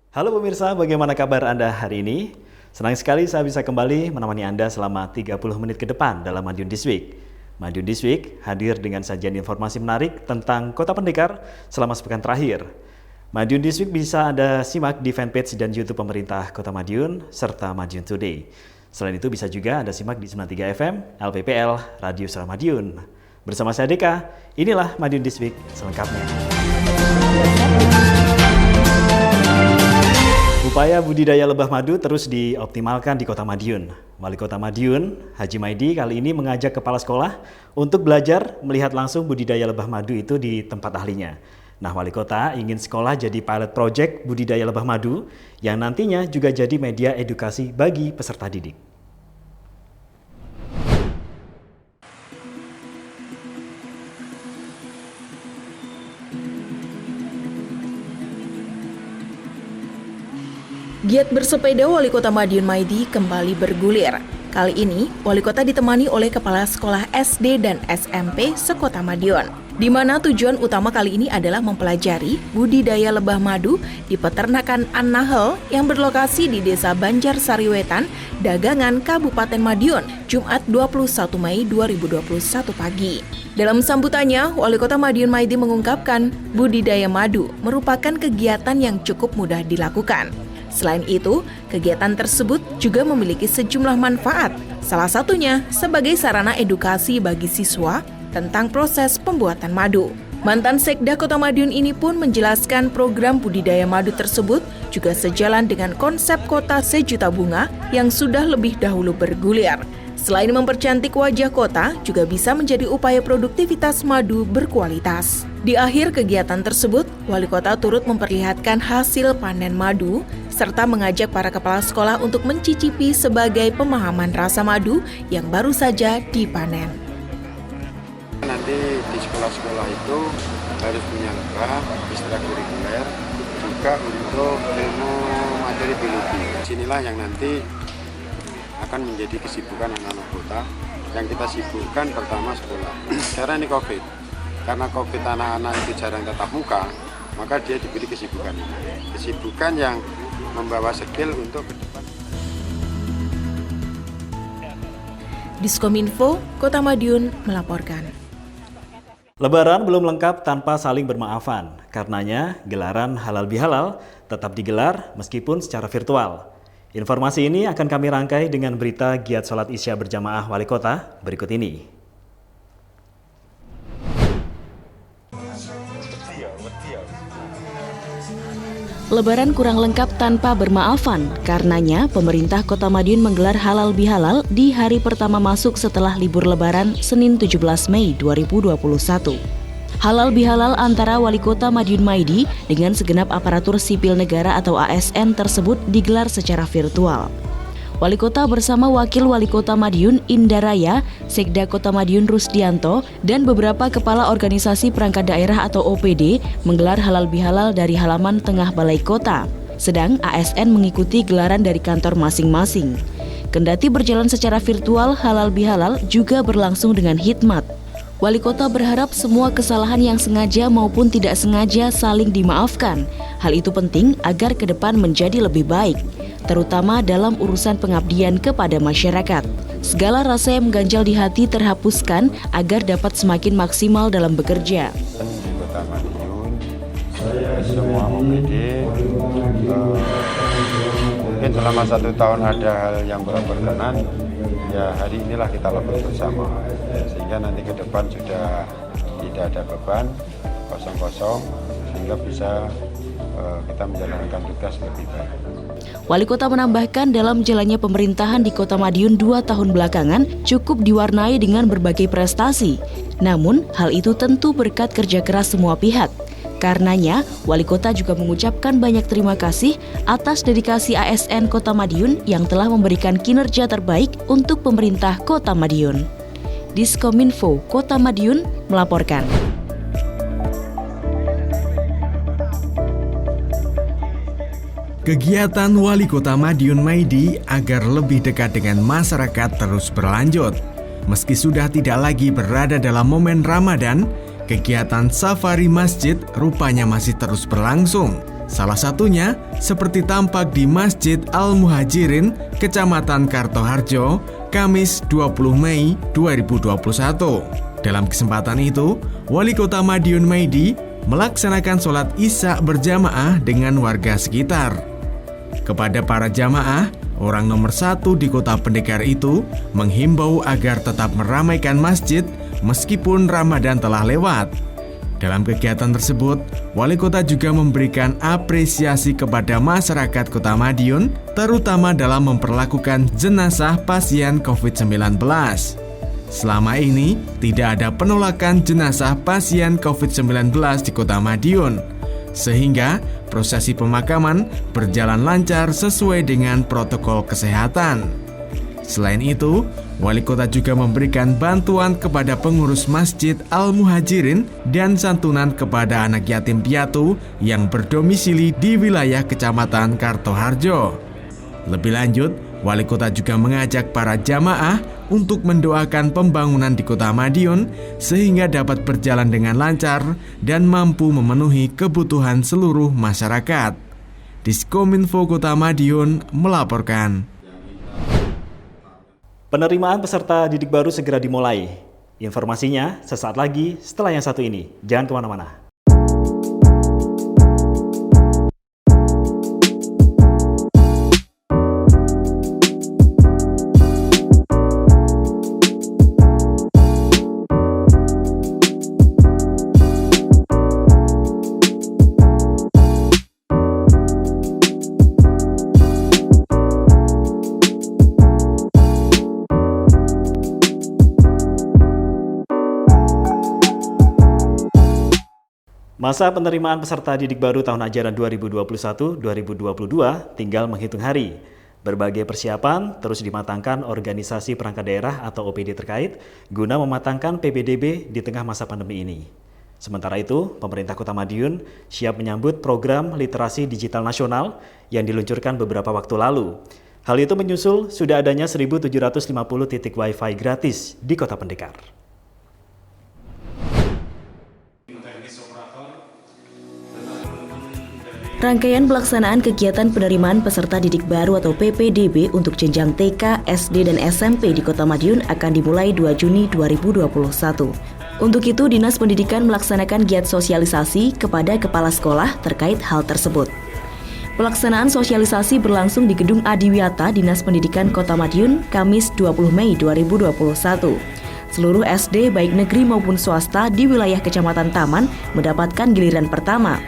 Halo pemirsa, bagaimana kabar Anda hari ini? Senang sekali saya bisa kembali menemani Anda selama 30 menit ke depan dalam Madiun This Week. Madiun This Week hadir dengan sajian informasi menarik tentang Kota Pendekar selama sepekan terakhir. Madiun This Week bisa Anda simak di fanpage dan YouTube pemerintah Kota Madiun, serta Madiun Today. Selain itu bisa juga Anda simak di 93 FM, LPPL, Radio Suara Madiun. Bersama saya Deka, inilah Madiun This Week selengkapnya. Upaya budidaya lebah madu terus dioptimalkan di Kota Madiun. Wali Kota Madiun, Haji Maidi, kali ini mengajak kepala sekolah untuk belajar melihat langsung budidaya lebah madu itu di tempat ahlinya. Nah, Wali Kota ingin sekolah jadi pilot project budidaya lebah madu yang nantinya juga jadi media edukasi bagi peserta didik. Giat bersepeda Wali Kota Madiun Maidi kembali bergulir. Kali ini, Wali Kota ditemani oleh Kepala Sekolah SD dan SMP sekota Madiun, di mana tujuan utama kali ini adalah mempelajari budidaya lebah madu di peternakan An-Nahl yang berlokasi di Desa Banjar Sariwetan, Dagangan, Kabupaten Madiun, Jumat 21 Mei 2021 pagi. Dalam sambutannya, Wali Kota Madiun Maidi mengungkapkan budidaya madu merupakan kegiatan yang cukup mudah dilakukan. Selain itu, kegiatan tersebut juga memiliki sejumlah manfaat, salah satunya sebagai sarana edukasi bagi siswa tentang proses pembuatan madu. Mantan Sekda Kota Madiun ini pun menjelaskan program budidaya madu tersebut juga sejalan dengan konsep kota sejuta bunga yang sudah lebih dahulu bergulir. Selain mempercantik wajah kota, juga bisa menjadi upaya produktivitas madu berkualitas. Di akhir kegiatan tersebut, Wali Kota turut memperlihatkan hasil panen madu, serta mengajak para kepala sekolah untuk mencicipi sebagai pemahaman rasa madu yang baru saja dipanen. Nanti di sekolah-sekolah itu harus punya lebah, ekstrakurikuler, juga untuk ilmu materi biologi. Sinilah yang nanti akan menjadi kesibukan anak-anak kota. Yang kita sibukkan pertama sekolah. Sekarang ini COVID, karena COVID anak-anak itu jarang tatap muka, maka dia diberi kesibukan ini. Kesibukan yang membawa skill untuk ke depan. Diskominfo, Kota Madiun melaporkan. Lebaran belum lengkap tanpa saling bermaafan. Karenanya, gelaran Halal Bihalal tetap digelar meskipun secara virtual. Informasi ini akan kami rangkai dengan berita giat sholat Isya berjamaah Wali Kota berikut ini. Lebaran kurang lengkap tanpa bermaafan. Karenanya, pemerintah Kota Madiun menggelar Halal Bihalal di hari pertama masuk setelah libur Lebaran Senin 17 Mei 2021. Halal Bihalal antara Wali Kota Madiun Maidi dengan segenap aparatur sipil negara atau ASN tersebut digelar secara virtual. Wali Kota bersama Wakil Wali Kota Madiun Indaraya, Sekda Kota Madiun Rusdianto, dan beberapa kepala organisasi perangkat daerah atau OPD menggelar Halal Bihalal dari halaman tengah Balai Kota. Sedang ASN mengikuti gelaran dari kantor masing-masing. Kendati berjalan secara virtual, Halal Bihalal juga berlangsung dengan hikmat. Wali Kota berharap semua kesalahan yang sengaja maupun tidak sengaja saling dimaafkan. Hal itu penting agar ke depan menjadi lebih baik, terutama dalam urusan pengabdian kepada masyarakat. Segala rasa yang mengganjal di hati terhapuskan agar dapat semakin maksimal dalam bekerja. Di Kota Madiun, semua OPD, mungkin selama 1 tahun ada hal yang berkenan, ya hari inilah kita lakukan bersama. Sehingga nanti ke depan sudah tidak ada beban, kosong-kosong, sehingga bisa kita menjalankan tugas lebih baik. Wali Kota menambahkan dalam jalannya pemerintahan di Kota Madiun 2 tahun belakangan cukup diwarnai dengan berbagai prestasi. Namun, hal itu tentu berkat kerja keras semua pihak. Karenanya, Wali Kota juga mengucapkan banyak terima kasih atas dedikasi ASN Kota Madiun yang telah memberikan kinerja terbaik untuk pemerintah Kota Madiun. Diskominfo Kota Madiun melaporkan. Kegiatan Wali Kota Madiun Maidi agar lebih dekat dengan masyarakat terus berlanjut. Meski sudah tidak lagi berada dalam momen Ramadan, kegiatan safari masjid rupanya masih terus berlangsung. Salah satunya seperti tampak di Masjid Al-Muhajirin, Kecamatan Kartoharjo, Kamis 20 Mei 2021. Dalam kesempatan itu, Wali Kota Madiun Maidi melaksanakan sholat Isya berjamaah dengan warga sekitar. Kepada para jamaah, orang nomor 1 di Kota Pendekar itu menghimbau agar tetap meramaikan masjid meskipun Ramadan telah lewat. Dalam kegiatan tersebut, Wali Kota juga memberikan apresiasi kepada masyarakat Kota Madiun, terutama dalam memperlakukan jenazah pasien COVID-19. Selama ini, tidak ada penolakan jenazah pasien COVID-19 di Kota Madiun, sehingga prosesi pemakaman berjalan lancar sesuai dengan protokol kesehatan. Selain itu, Wali Kota juga memberikan bantuan kepada pengurus Masjid Al-Muhajirin dan santunan kepada anak yatim piatu yang berdomisili di wilayah Kecamatan Kartoharjo. Lebih lanjut, Wali Kota juga mengajak para jamaah untuk mendoakan pembangunan di Kota Madiun sehingga dapat berjalan dengan lancar dan mampu memenuhi kebutuhan seluruh masyarakat. Diskominfo Kota Madiun melaporkan. Penerimaan peserta didik baru segera dimulai. Informasinya sesaat lagi setelah yang satu ini. Jangan kemana-mana. Masa penerimaan peserta didik baru tahun ajaran 2021-2022 tinggal menghitung hari. Berbagai persiapan terus dimatangkan organisasi perangkat daerah atau OPD terkait guna mematangkan PPDB di tengah masa pandemi ini. Sementara itu, pemerintah Kota Madiun siap menyambut program literasi digital nasional yang diluncurkan beberapa waktu lalu. Hal itu menyusul sudah adanya 1.750 titik Wi-Fi gratis di Kota Pendekar. Rangkaian pelaksanaan kegiatan penerimaan peserta didik baru atau PPDB untuk jenjang TK, SD, dan SMP di Kota Madiun akan dimulai 2 Juni 2021. Untuk itu, Dinas Pendidikan melaksanakan giat sosialisasi kepada kepala sekolah terkait hal tersebut. Pelaksanaan sosialisasi berlangsung di Gedung Adiwiyata Dinas Pendidikan Kota Madiun, Kamis 20 Mei 2021. Seluruh SD baik negeri maupun swasta di wilayah Kecamatan Taman mendapatkan giliran pertama.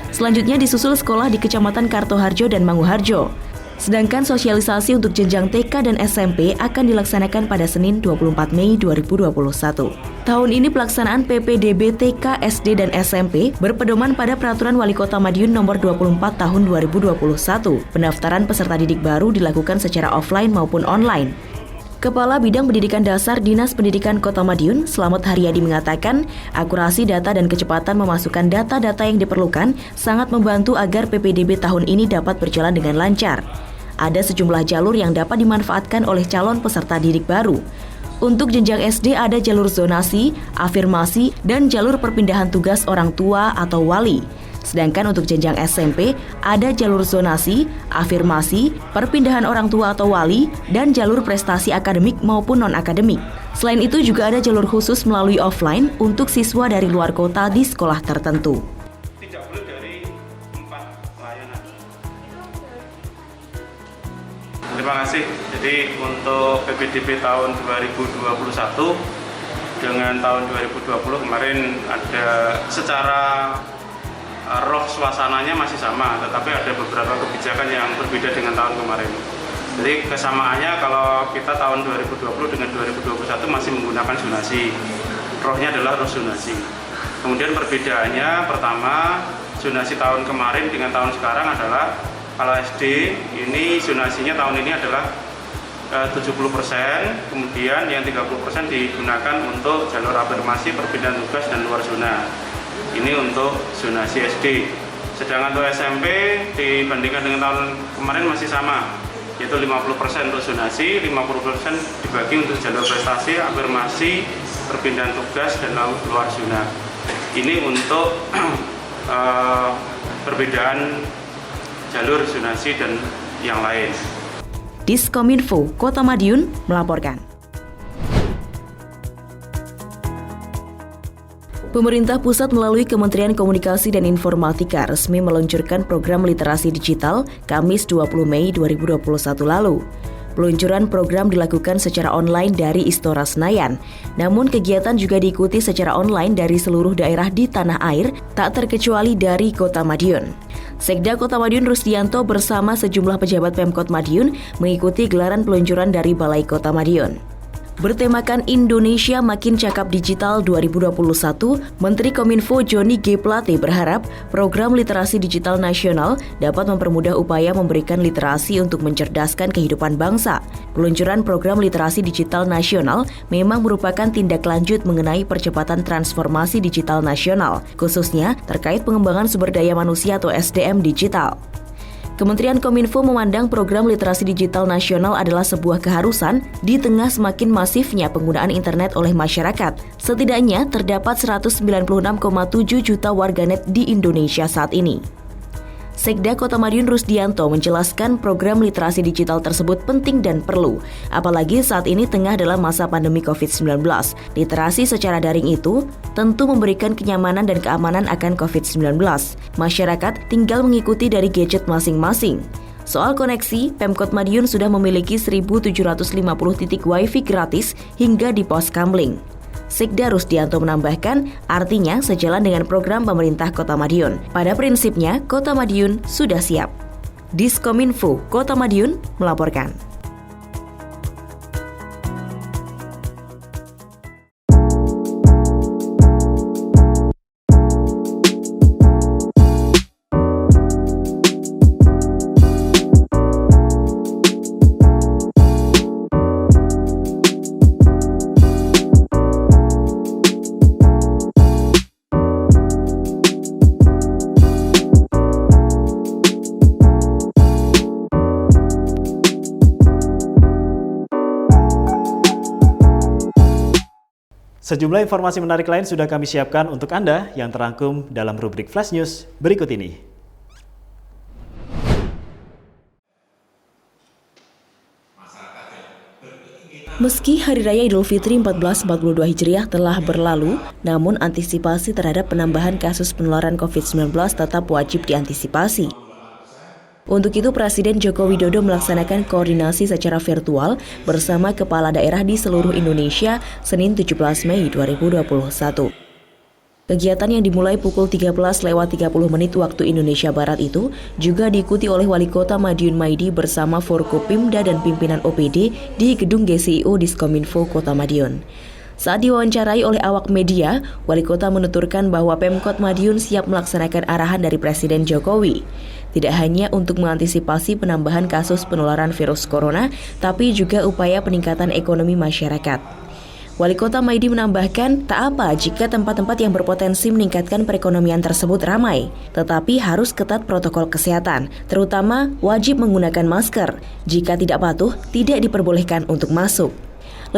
Selanjutnya disusul sekolah di Kecamatan Kartoharjo dan Manguharjo. Sedangkan sosialisasi untuk jenjang TK dan SMP akan dilaksanakan pada Senin 24 Mei 2021. Tahun ini pelaksanaan PPDB TK, SD, dan SMP berpedoman pada Peraturan Wali Kota Madiun Nomor 24 Tahun 2021. Pendaftaran peserta didik baru dilakukan secara offline maupun online. Kepala Bidang Pendidikan Dasar Dinas Pendidikan Kota Madiun, Slamet Haryadi mengatakan, akurasi data dan kecepatan memasukkan data-data yang diperlukan sangat membantu agar PPDB tahun ini dapat berjalan dengan lancar. Ada sejumlah jalur yang dapat dimanfaatkan oleh calon peserta didik baru. Untuk jenjang SD ada jalur zonasi, afirmasi, dan jalur perpindahan tugas orang tua atau wali. Sedangkan untuk jenjang SMP, ada jalur zonasi, afirmasi, perpindahan orang tua atau wali, dan jalur prestasi akademik maupun non-akademik. Selain itu juga ada jalur khusus melalui offline untuk siswa dari luar kota di sekolah tertentu. Tidak boleh dari 4 layanan. Terima kasih. Jadi untuk PPDB tahun 2021 dengan tahun 2020 kemarin ada secara roh suasananya masih sama, tetapi ada beberapa kebijakan yang berbeda dengan tahun kemarin. Jadi kesamaannya kalau kita tahun 2020 dengan 2021 masih menggunakan zonasi. Rohnya adalah roh zonasi. Kemudian perbedaannya pertama, zonasi tahun kemarin dengan tahun sekarang adalah kalau SD ini zonasinya tahun ini adalah 70%, kemudian yang 30% digunakan untuk jalur afirmasi, perpindahan tugas, dan luar zona. Ini untuk zonasi SD. Sedangkan untuk SMP dibandingkan dengan tahun kemarin masih sama, yaitu 50% untuk zonasi, 50% dibagi untuk jalur prestasi, afirmasi, perpindahan tugas, dan luar zona. Ini untuk perbedaan jalur zonasi dan yang lain. Diskominfo Kota Madiun melaporkan. Pemerintah pusat melalui Kementerian Komunikasi dan Informatika resmi meluncurkan program literasi digital Kamis 20 Mei 2021 lalu. Peluncuran program dilakukan secara online dari Istora Senayan, namun kegiatan juga diikuti secara online dari seluruh daerah di tanah air, tak terkecuali dari Kota Madiun. Sekda Kota Madiun Rusdianto bersama sejumlah pejabat Pemkot Madiun mengikuti gelaran peluncuran dari Balai Kota Madiun. Bertemakan Indonesia Makin Cakap Digital 2021, Menteri Kominfo Johnny G. Plate berharap program literasi digital nasional dapat mempermudah upaya memberikan literasi untuk mencerdaskan kehidupan bangsa. Peluncuran program literasi digital nasional memang merupakan tindak lanjut mengenai percepatan transformasi digital nasional, khususnya terkait pengembangan sumber daya manusia atau SDM digital. Kementerian Kominfo memandang program literasi digital nasional adalah sebuah keharusan di tengah semakin masifnya penggunaan internet oleh masyarakat. Setidaknya terdapat 196,7 juta warganet di Indonesia saat ini. Sekda Kota Madiun Rusdianto menjelaskan program literasi digital tersebut penting dan perlu, apalagi saat ini tengah dalam masa pandemi COVID-19. Literasi secara daring itu tentu memberikan kenyamanan dan keamanan akan COVID-19. Masyarakat tinggal mengikuti dari gadget masing-masing. Soal koneksi, Pemkot Madiun sudah memiliki 1.750 titik wifi gratis hingga di pos Kamling. Sekda Rusdianto menambahkan, artinya sejalan dengan program pemerintah Kota Madiun. Pada prinsipnya, Kota Madiun sudah siap. Diskominfo Kota Madiun melaporkan. Sejumlah informasi menarik lain sudah kami siapkan untuk Anda yang terangkum dalam rubrik Flash News berikut ini. Meski Hari Raya Idul Fitri 1442 Hijriah telah berlalu, namun antisipasi terhadap penambahan kasus penularan COVID-19 tetap wajib diantisipasi. Untuk itu, Presiden Joko Widodo melaksanakan koordinasi secara virtual bersama kepala daerah di seluruh Indonesia Senin 17 Mei 2021. Kegiatan yang dimulai pukul 13.30 waktu Indonesia Barat itu juga diikuti oleh Wali Kota Madiun Maidi bersama Forkopimda dan pimpinan OPD di Gedung GCIO Diskominfo Kota Madiun. Saat diwawancarai oleh awak media, Wali Kota menuturkan bahwa Pemkot Madiun siap melaksanakan arahan dari Presiden Jokowi. Tidak hanya untuk mengantisipasi penambahan kasus penularan virus corona, tapi juga upaya peningkatan ekonomi masyarakat. Wali Kota Maidi menambahkan, tak apa jika tempat-tempat yang berpotensi meningkatkan perekonomian tersebut ramai, tetapi harus ketat protokol kesehatan, terutama wajib menggunakan masker. Jika tidak patuh, tidak diperbolehkan untuk masuk.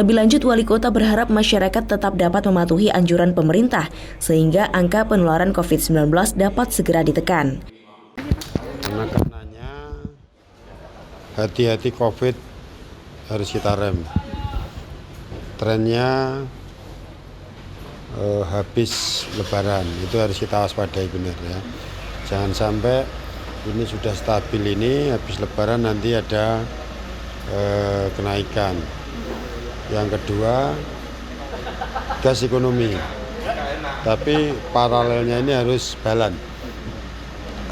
Lebih lanjut, Wali Kota berharap masyarakat tetap dapat mematuhi anjuran pemerintah, sehingga angka penularan COVID-19 dapat segera ditekan. Karenanya hati-hati COVID harus kita rem. Trennya habis Lebaran itu harus kita waspadai benar ya. Jangan sampai ini sudah stabil ini habis Lebaran nanti ada kenaikan. Yang kedua gas ekonomi. Tapi paralelnya ini harus balance.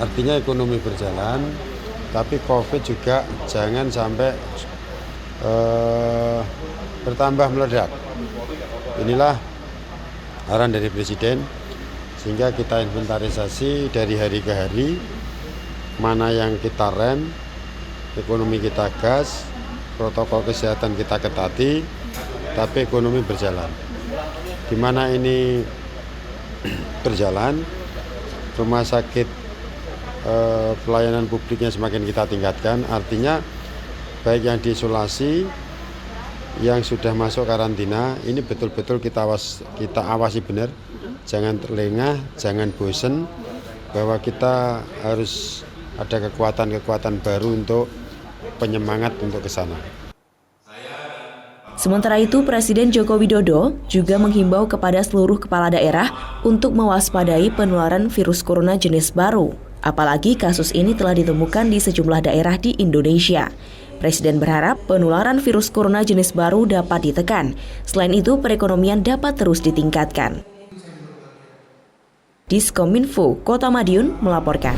Artinya ekonomi berjalan, tapi COVID juga jangan sampai bertambah meledak. Inilah arahan dari Presiden, sehingga kita inventarisasi dari hari ke hari, mana yang kita rem, ekonomi kita gas, protokol kesehatan kita ketati, tapi ekonomi berjalan. Di mana ini berjalan, rumah sakit pelayanan publiknya semakin kita tingkatkan, artinya baik yang diisolasi, yang sudah masuk karantina, ini betul-betul kita awasi benar, jangan terlengah, jangan bosen, bahwa kita harus ada kekuatan-kekuatan baru untuk penyemangat untuk ke sana. Sementara itu, Presiden Joko Widodo juga menghimbau kepada seluruh kepala daerah untuk mewaspadai penularan virus corona jenis baru. Apalagi kasus ini telah ditemukan di sejumlah daerah di Indonesia. Presiden berharap penularan virus corona jenis baru dapat ditekan. Selain itu, perekonomian dapat terus ditingkatkan. Diskominfo Kota Madiun melaporkan.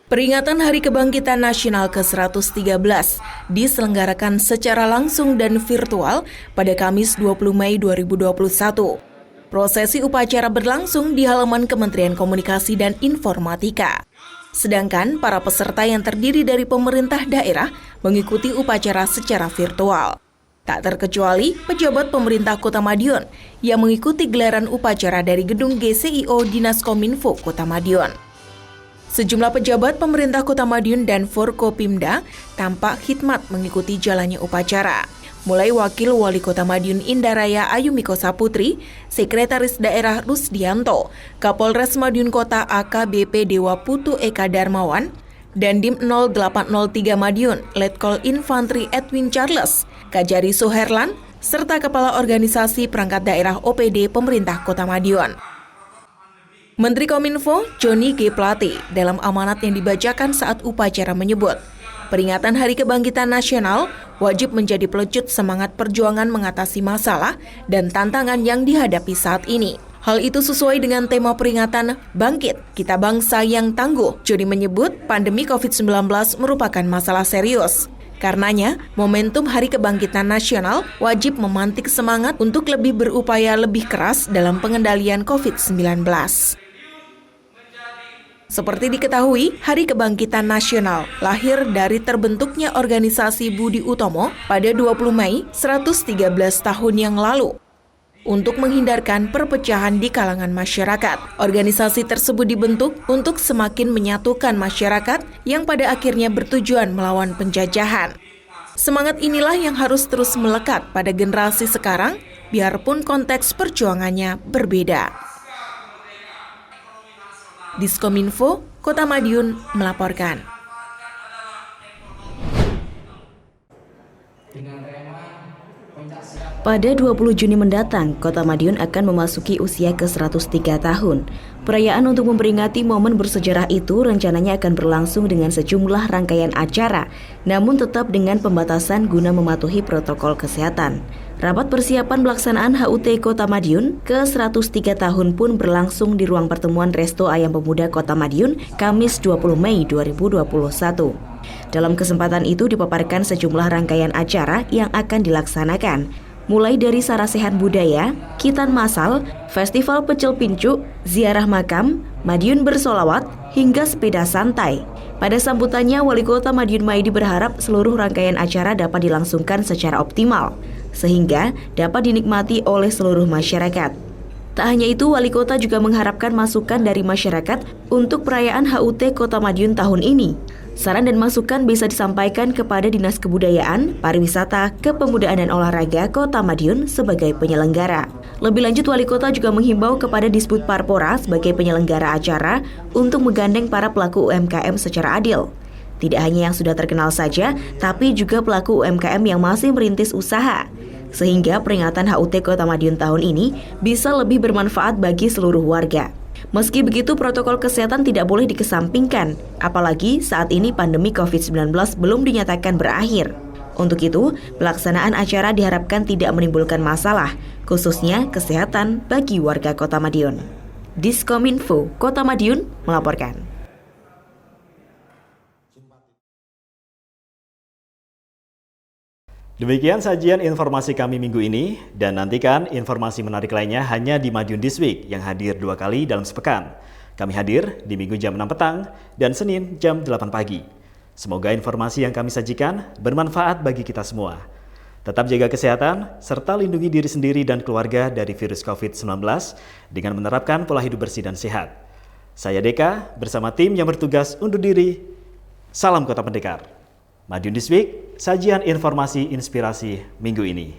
Peringatan Hari Kebangkitan Nasional ke-113 diselenggarakan secara langsung dan virtual pada Kamis 20 Mei 2021. Prosesi upacara berlangsung di halaman Kementerian Komunikasi dan Informatika. Sedangkan para peserta yang terdiri dari pemerintah daerah mengikuti upacara secara virtual. Tak terkecuali pejabat pemerintah Kota Madiun yang mengikuti gelaran upacara dari gedung GCIO Dinas Kominfo Kota Madiun. Sejumlah pejabat pemerintah Kota Madiun dan Forkopimda tampak khidmat mengikuti jalannya upacara. Mulai Wakil Wali Kota Madiun Indaraya Ayumiko Saputri, Sekretaris Daerah Rusdianto, Kapolres Madiun Kota AKBP Dewa Putu Eka Darmawan, Dandim 0803 Madiun, Letkol Infantri Edwin Charles, Kajari Suherlan, serta Kepala Organisasi Perangkat Daerah OPD Pemerintah Kota Madiun. Menteri Kominfo Joni G. Plate dalam amanat yang dibacakan saat upacara menyebut, peringatan Hari Kebangkitan Nasional wajib menjadi pelecut semangat perjuangan mengatasi masalah dan tantangan yang dihadapi saat ini. Hal itu sesuai dengan tema peringatan Bangkit, Kita Bangsa yang Tangguh. Joni menyebut pandemi COVID-19 merupakan masalah serius. Karenanya, momentum Hari Kebangkitan Nasional wajib memantik semangat untuk lebih berupaya lebih keras dalam pengendalian COVID-19. Seperti diketahui, Hari Kebangkitan Nasional lahir dari terbentuknya organisasi Budi Utomo pada 20 Mei 113 tahun yang lalu. Untuk menghindarkan perpecahan di kalangan masyarakat, organisasi tersebut dibentuk untuk semakin menyatukan masyarakat yang pada akhirnya bertujuan melawan penjajahan. Semangat inilah yang harus terus melekat pada generasi sekarang, biarpun konteks perjuangannya berbeda. Diskominfo Kota Madiun melaporkan. Pada 20 Juni mendatang, Kota Madiun akan memasuki usia ke-103 tahun. Perayaan untuk memperingati momen bersejarah itu rencananya akan berlangsung dengan sejumlah rangkaian acara, namun tetap dengan pembatasan guna mematuhi protokol kesehatan. Rapat persiapan pelaksanaan HUT Kota Madiun ke-103 tahun pun berlangsung di ruang pertemuan Resto Ayam Pemuda Kota Madiun, Kamis 20 Mei 2021. Dalam kesempatan itu dipaparkan sejumlah rangkaian acara yang akan dilaksanakan, mulai dari sarasehan budaya, kitan masal, festival pecel pincuk, ziarah makam, Madiun bersolawat, hingga sepeda santai. Pada sambutannya, Wali Kota Madiun Maidi berharap seluruh rangkaian acara dapat dilangsungkan secara optimal, sehingga dapat dinikmati oleh seluruh masyarakat. Tak hanya itu, Wali Kota juga mengharapkan masukan dari masyarakat untuk perayaan HUT Kota Madiun tahun ini. Saran dan masukan bisa disampaikan kepada Dinas Kebudayaan, Pariwisata, Kepemudaan dan Olahraga Kota Madiun sebagai penyelenggara. Lebih lanjut, Wali Kota juga menghimbau kepada Disbud Parpora sebagai penyelenggara acara untuk menggandeng para pelaku UMKM secara adil. Tidak hanya yang sudah terkenal saja, tapi juga pelaku UMKM yang masih merintis usaha. Sehingga peringatan HUT Kota Madiun tahun ini bisa lebih bermanfaat bagi seluruh warga. Meski begitu, protokol kesehatan tidak boleh dikesampingkan, apalagi saat ini pandemi COVID-19 belum dinyatakan berakhir. Untuk itu, pelaksanaan acara diharapkan tidak menimbulkan masalah, khususnya kesehatan bagi warga Kota Madiun. Diskominfo Kota Madiun melaporkan. Demikian sajian informasi kami minggu ini, dan nantikan informasi menarik lainnya hanya di Madiun This Week yang hadir 2 kali dalam sepekan. Kami hadir di Minggu jam 6 petang dan Senin jam 8 pagi. Semoga informasi yang kami sajikan bermanfaat bagi kita semua. Tetap jaga kesehatan, serta lindungi diri sendiri dan keluarga dari virus COVID-19 dengan menerapkan pola hidup bersih dan sehat. Saya Deka, bersama tim yang bertugas undur diri. Salam Kota Pendekar. Madiun This Week, sajian informasi inspirasi minggu ini.